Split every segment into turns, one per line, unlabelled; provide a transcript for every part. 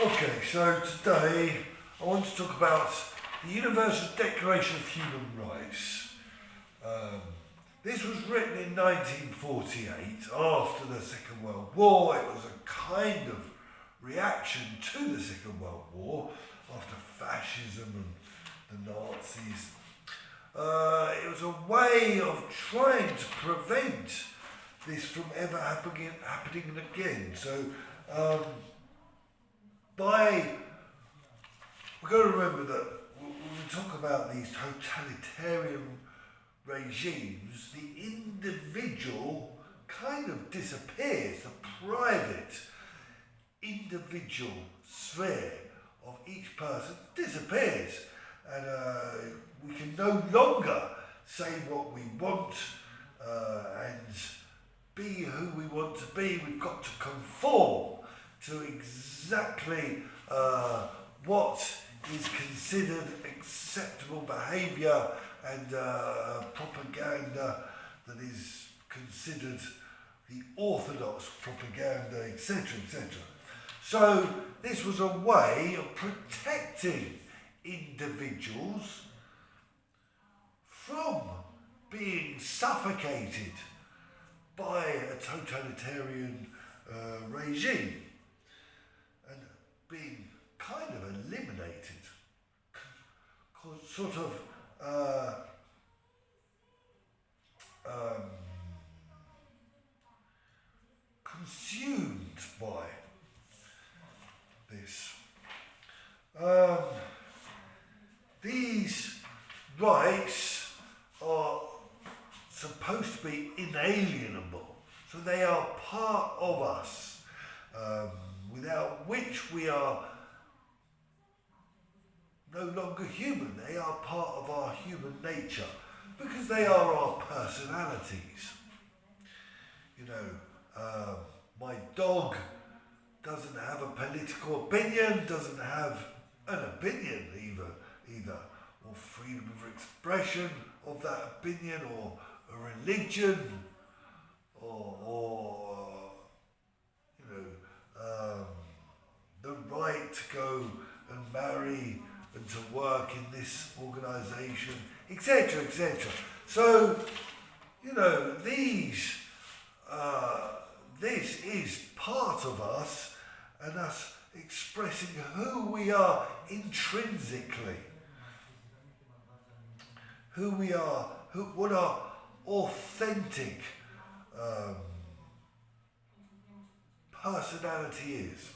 Okay, so today I want to talk about the Universal Declaration of Human Rights. This was written in 1948 after the Second World War. It was a kind of reaction to the Second World War after fascism and the Nazis. It was a way of trying to prevent this from ever happening again. So we've got to remember that when we talk about these totalitarian regimes, the individual kind of disappears. The private individual sphere of each person disappears, and we can no longer say what we want and be who we want to be. We've got to conform to exactly what is considered acceptable behaviour and propaganda that is considered the orthodox propaganda, etc., etc. So this was a way of protecting individuals from being suffocated by a totalitarian regime and being kind of eliminated, sort of consumed by this. These rights are supposed to be inalienable, so they are part of us, without which we are no longer human. They are part of our human nature because they are our personalities. You know, my dog doesn't have a political opinion, doesn't have an opinion either, or freedom of expression of that opinion, or a religion, or you know, the right to go and marry and to work in this organisation, etc., etc. So, you know, this is part of us, and us expressing who we are intrinsically, who we are, what our authentic personality is.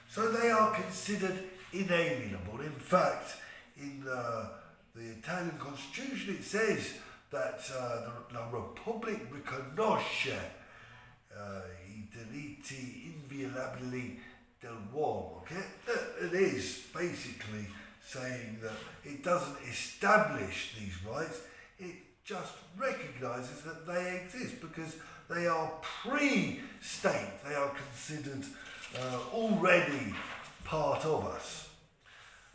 So they are considered inalienable. In fact, in the Italian constitution it says that la Repubblica riconosce I diritti inviolabili dell'uomo. Okay? It is basically saying that it doesn't establish these rights, it just recognises that they exist because they are pre-state, they are considered already part of us.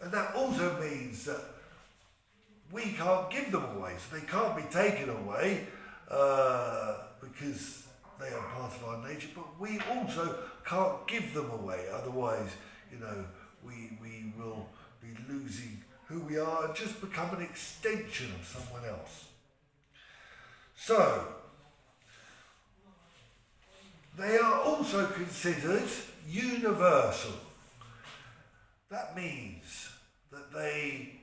And that also means that we can't give them away, so they can't be taken away because they are part of our nature, but we also can't give them away, otherwise, you know, we will be losing who we are and just become an extension of someone else. So, they are also considered universal. That means that they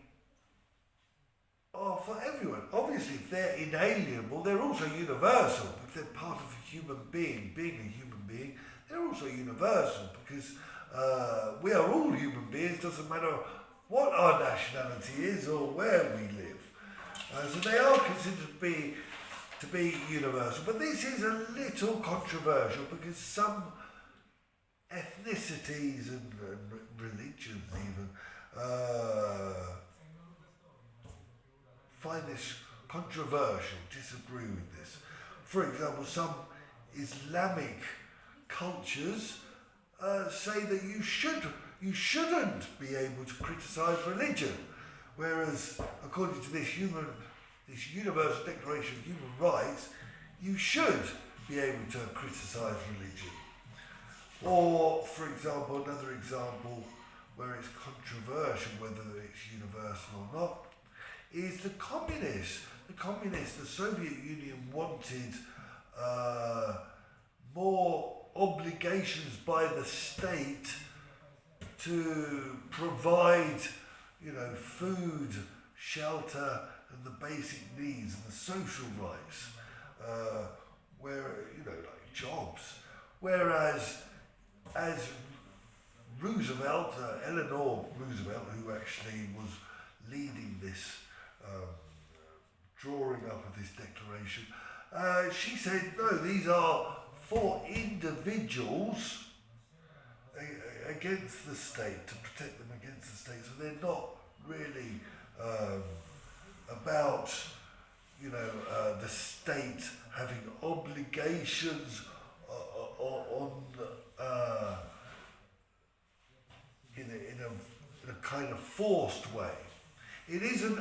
are for everyone. Obviously, if they're inalienable, they're also universal. If they're part of a human being, being a human being, they're also universal because we are all human beings, doesn't matter what our nationality is or where we live. So they are considered to be universal. But this is a little controversial because some ethnicities and religions even find this controversial, disagree with this. For example, some Islamic cultures say that you shouldn't be able to criticise religion, whereas according to this Universal Declaration of Human Rights, you should be able to criticise religion. Or, for example, another example where it's controversial whether it's universal or not, is the communists. The Soviet Union wanted more obligations by the state to provide, food, shelter, and the basic needs and the social rights, like jobs. Whereas, as Roosevelt, Eleanor Roosevelt, who actually was leading this drawing up of this declaration, she said, no, these are for individuals against the state, to protect them against the state. So they're not really about, the state having obligations in a kind of forced way. It isn't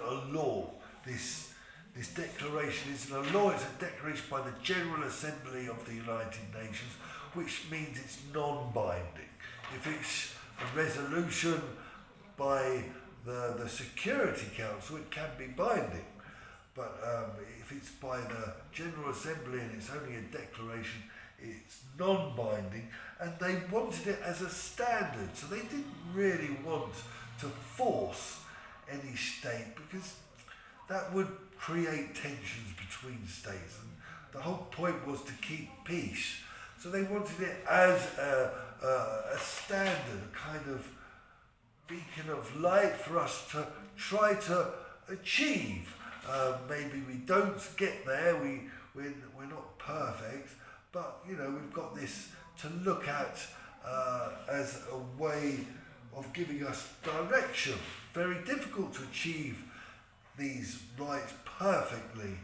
a law. This declaration isn't a law. It's a declaration by the General Assembly of the United Nations, which means it's non-binding. If it's a resolution by the Security Council, it can be binding. But if it's by the General Assembly and it's only a declaration, it's non-binding, and they wanted it as a standard. So they didn't really want to force any state, because that would create tensions between states, and the whole point was to keep peace. So they wanted it as a standard, a kind of beacon of light for us to try to achieve. Maybe we don't get there, we're not perfect, but we've got this to look at as a way of giving us direction. Very difficult to achieve these rights perfectly,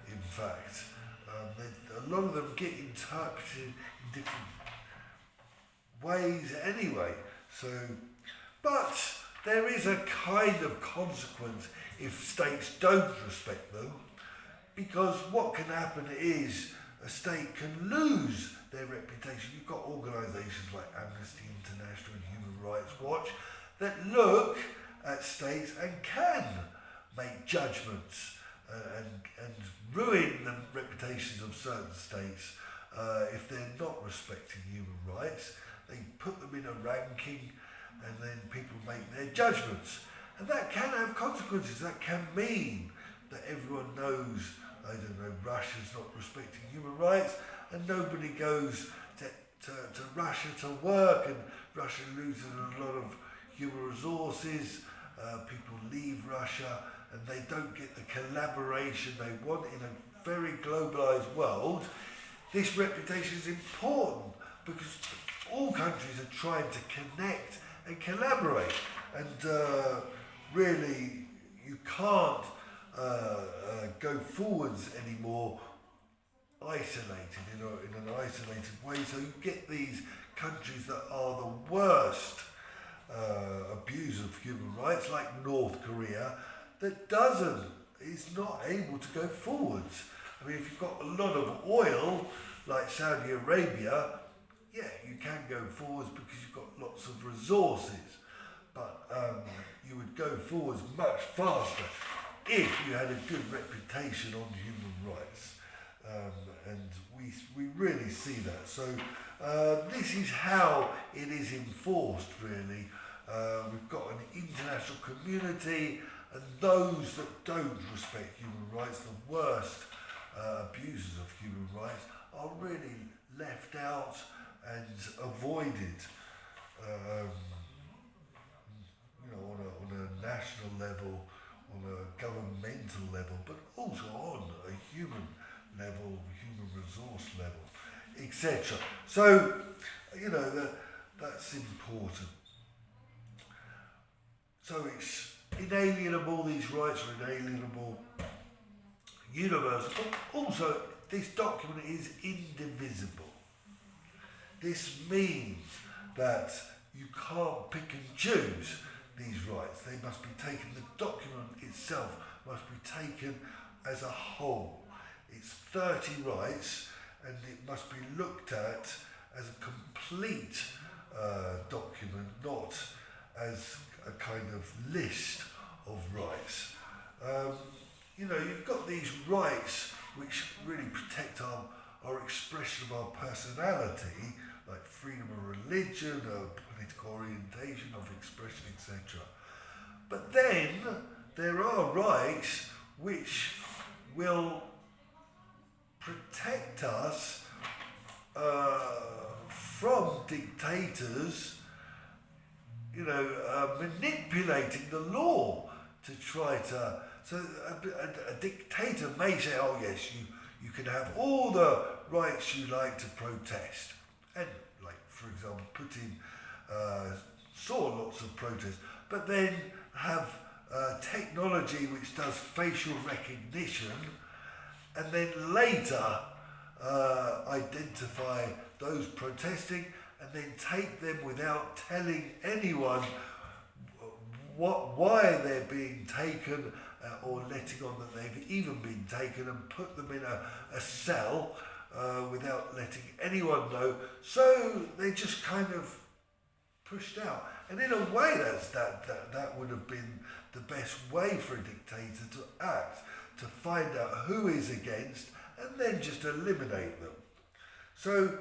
in fact. A lot of them get interpreted in different ways anyway. But there is a kind of consequence if states don't respect them, because what can happen is a state can lose their reputation. You've got organisations like Amnesty International and Human Rights Watch that look at states and can make judgments and ruin the reputations of certain states if they're not respecting human rights. They put them in a ranking, and then people make their judgments. And that can have consequences. That can mean that everyone knows, Russia's not respecting human rights, and nobody goes to Russia to work, and Russia loses a lot of human resources. People leave Russia, and they don't get the collaboration they want in a very globalized world. This reputation is important because all countries are trying to connect and collaborate, and really you can't go forwards anymore isolated in an isolated way. So you get these countries that are the worst abuse of human rights, like North Korea, that is not able to go forwards. I mean, if you've got a lot of oil, like Saudi Arabia, yeah, you can go forwards because you've got lots of resources, but you would go forwards much faster if you had a good reputation on human rights. And we really see that. So this is how it is enforced, really. We've got an international community, and those that don't respect human rights, the worst abusers of human rights, are really left out and avoided on a national level, on a governmental level, but also on a human level, human resource level, etc. So, that's important. So it's inalienable, these rights are inalienable, universal, but also this document is indivisible. This means that you can't pick and choose these rights. They must be taken, the document itself must be taken as a whole. It's 30 rights, and it must be looked at as a complete document, not as a kind of list of rights. You've got these rights which really protect our expression of our personality, like freedom of religion, political orientation, of expression, etc. But then there are rights which will protect us from dictators, manipulating the law to try to. So a dictator may say, oh yes, you can have all the rights you like to protest. And like, for example, saw lots of protests, but then have technology which does facial recognition, and then later identify those protesting, and then take them without telling anyone why they're being taken, or letting on that they've even been taken, and put them in a cell without letting anyone know. So they just kind of pushed out. And in a way, that would have been the best way for a dictator to act, to find out who is against and then just eliminate them. So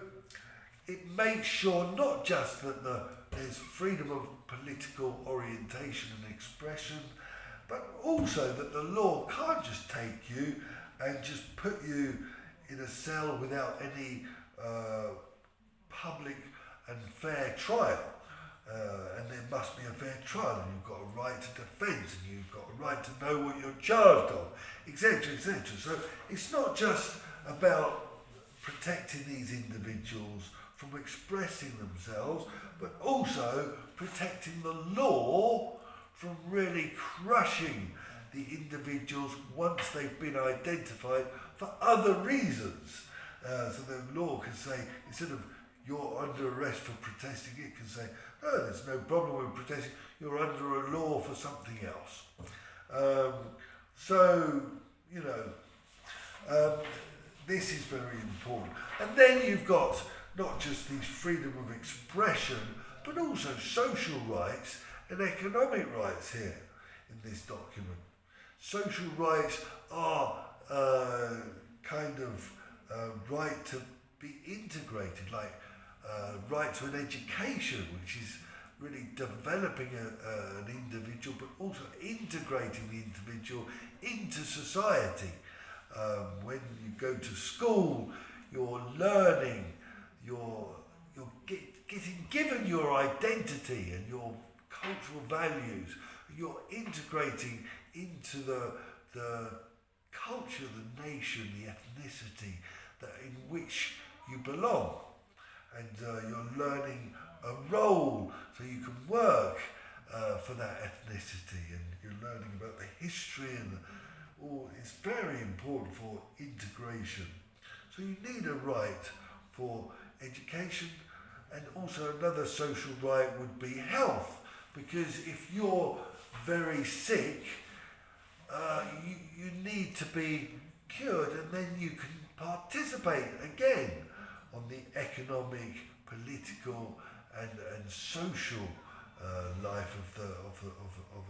it makes sure not just that there's freedom of political orientation and expression, but also that the law can't just take you and just put you in a cell without any public and fair trial. And there must be a fair trial, and you've got a right to defence, and you've got a right to know what you're charged of, etc., etc. So it's not just about protecting these individuals from expressing themselves, but also protecting the law from really crushing the individuals once they've been identified for other reasons. So the law can say, instead of you're under arrest for protesting, it can say, no, there's no problem with protesting, you're under a law for something else. This is very important. And then you've got not just these freedom of expression, but also social rights and economic rights here in this document. Social rights are right to be integrated, like right to an education, which is really developing an individual, but also integrating the individual into society. When you go to school, you're learning, you're getting given your identity and your cultural values. You're integrating into the culture, the nation, the ethnicity in which you belong. And you're learning a role so you can work for that ethnicity, and you're learning about the history, and it's very important for integration. So you need a right for education, and also another social right would be health, because if you're very sick, you need to be cured, and then you can participate again on the economic, political, and social life of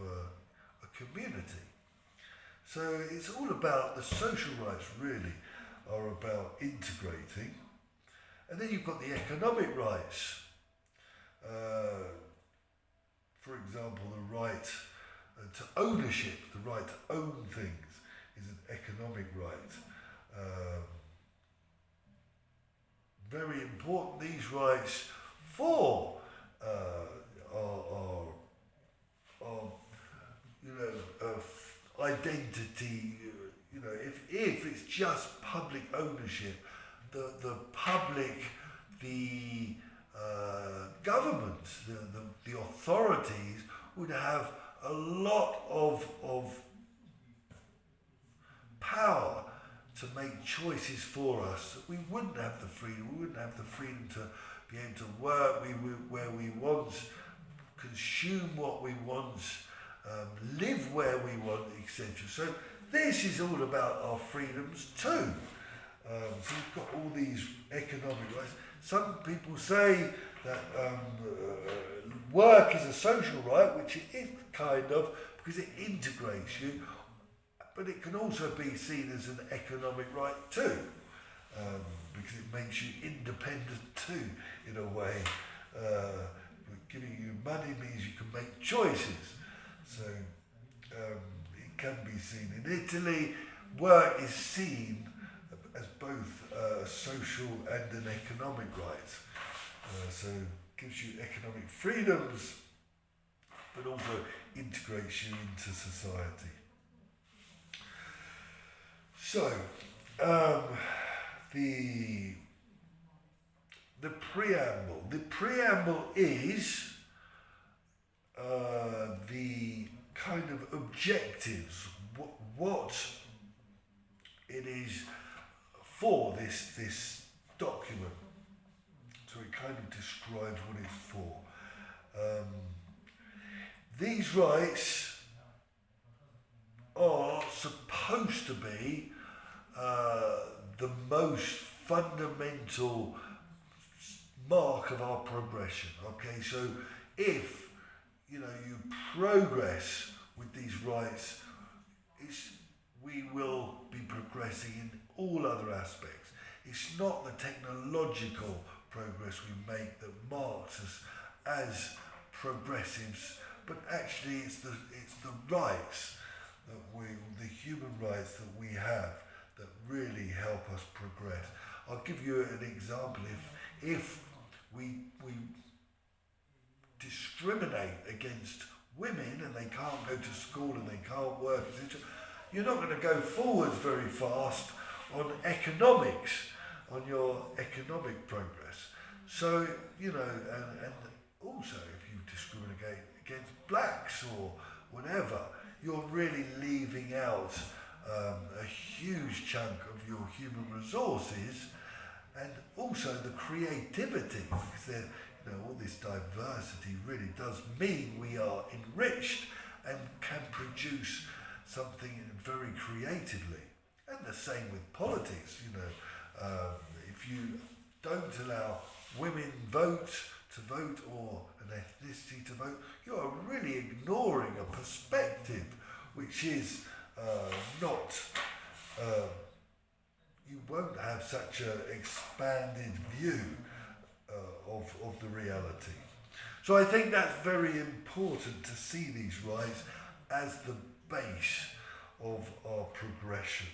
a community. So it's all about the social rights, really, are about integrating. And then you've got the economic rights. For example, the right to ownership, the right to own things, is an economic right. Very important, these rights for identity. If it's just public ownership, the public, the government, the authorities would have a lot of power to make choices for us. We wouldn't have the freedom. We wouldn't have the freedom to be able to work where we want, consume what we want, live where we want, etc. So this is all about our freedoms too. So you've got all these economic rights. Some people say that work is a social right, which it is kind of, because it integrates you, but it can also be seen as an economic right too, because it makes you independent too, in a way. Giving you money means you can make choices. So it can be seen. In Italy, work is seen as both social and an economic right. So it gives you economic freedoms, but also integrates you into society. So, the preamble. The preamble is the kind of objectives, what it is for this document. So it kind of describes what it's for. These rights are supposed to be the most fundamental mark of our progression. Okay, so if you progress with these rights, we will be progressing in all other aspects. It's not the technological progress we make that marks us as progressives, but actually it's the rights the human rights that we have that really help us progress. I'll give you an example. If we discriminate against women and they can't go to school and they can't work, you're not going to go forwards very fast on economics, on your economic progress. So, and also if you discriminate against blacks or whatever, you're really leaving out a huge chunk of your human resources, and also the creativity, because all this diversity really does mean we are enriched and can produce something very creatively. And the same with politics. If you don't allow women to vote or an ethnicity to vote, you are really ignoring a perspective which is not, you won't have such an expanded view of the reality. So I think that's very important to see these rights as the base of our progression.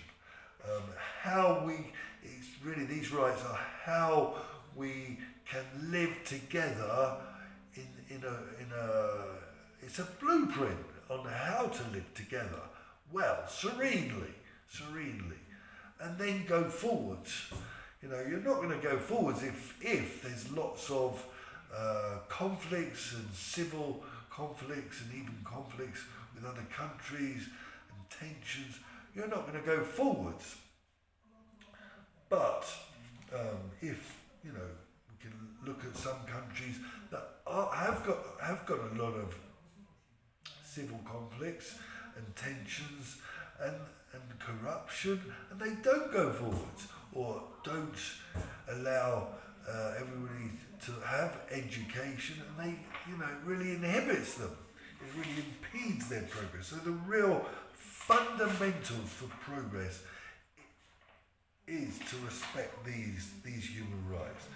It's really, these rights are how we can live together it's a blueprint on how to live together well, serenely, and then go forwards. You're not going to go forwards if there's lots of conflicts and civil conflicts and even conflicts with other countries and tensions. You're not going to go forwards. But if we can look at some countries that have got a lot of civil conflicts and tensions and corruption, and they don't go forwards or don't allow everybody to have education, and they really inhibits them. It really impedes their progress. So the real fundamentals for progress is to respect these human rights.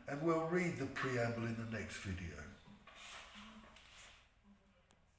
And we'll read the preamble in the next video.